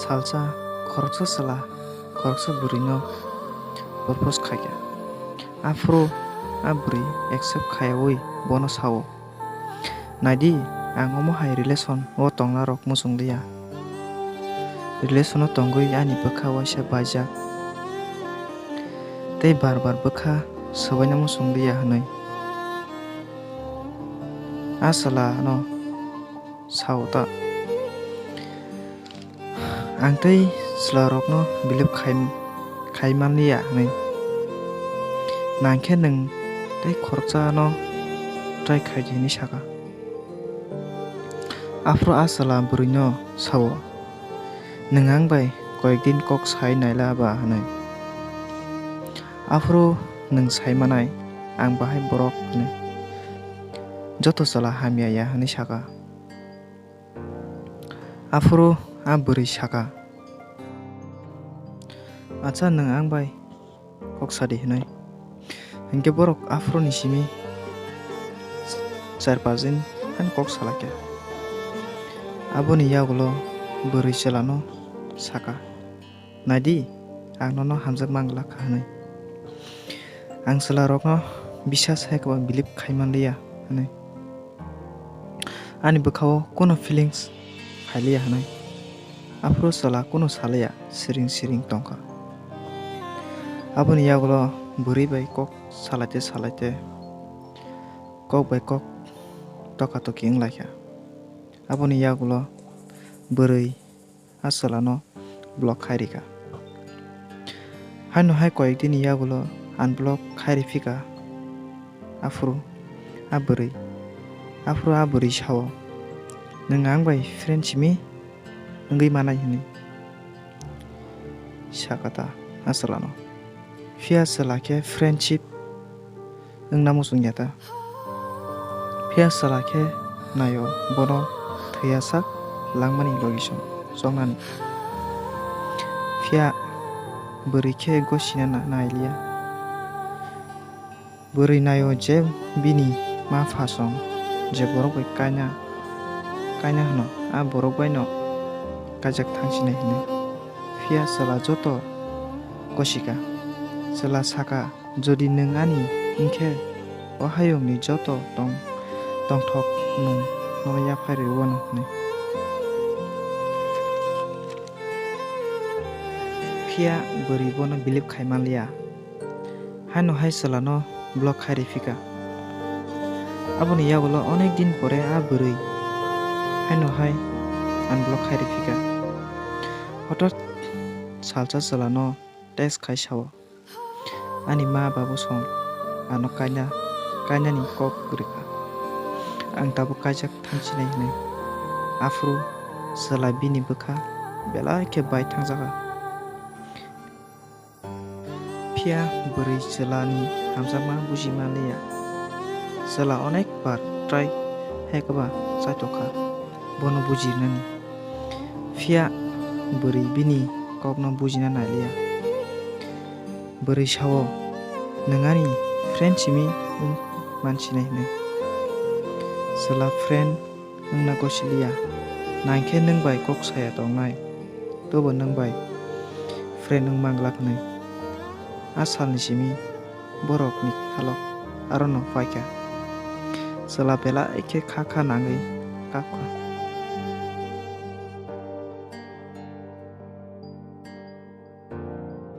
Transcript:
salsa khoroksa sala khoroksa bwrui no propose khaikha afro a bwrui accept khaioi bono sao naidi ang omo hai relation o tongna rok musungdia relation o tongoi ani bwkha waisa baijak tei bar bar bwkha sabaina musungdia hinui a sala no sao ta ang tei sala rok no believe khaimania hinui nangkhe nung tei khoroksa no try khaijini saka afro a sala bwrui no sao nung ang bai koyekdin kok sai naila ba hinui afro nung saimanai ang bahai borok hinui joto sala hamiaya hinui saka afro a bwrui saka acha nung ang bai kok sadi hinui hingke borok afro ni simi 4-5 din han kok salakya aboni yagulo bwrui chelano saka naidi ang no hamjak mangla hinui ang sala rok no bisas haikwa believe khaimanliya hinui ani bwkhao kono feelings khailiya hinui afro sala kono salaya siring tongkha aboni yagulo bwrui bai kok salaite kok bai kok toka toki wnglaikha aboni yagulo bwrui a sala no block khairika haino hai koyekdin yagulo unblock khairifika afro a bwrui sao nung ang bai friend chimi wngui manai hinui sakata a sala no phia sala khe friendship wngna musungyata phia sala khe nayo bono thaiyasak langmani location songnani phia bwrui khe gosina nailiya bwrui nayo je bini ma phasong je borok bai kaina hino a borok bai no kajak thangsinai hinui phia sala joto kosika sala saka jodi nung ani wngkhe o hayung ni joto tongthok nung no yaphai rwano hinui phia bwrui bono believe khaimanliya haino hai sala no block khairifika aboni yagulo onek din pore a bwrui haino hai unblock khairifika hotot salsa sala no text khai sao ani ma babu song ano kaina ni kok gurika ang tabo kajak thangsinai hinui afro sala bini bwkha belai khe bai thangjaga phia bwrui chelani hamjakma bujimanliya cela onek bar try haikaba chaitokha bono bujinani phia bwrui bini kokno bujina nailiya bwrui sao nungani friend chimi mansinai hinui cela friend wngna gosiliya nangkhe nung bai kok saya tongnai tobo nung bai friend wng manglak hinui a salni simi borok ni khalok arono paikha cela belai khe kha nangui kakha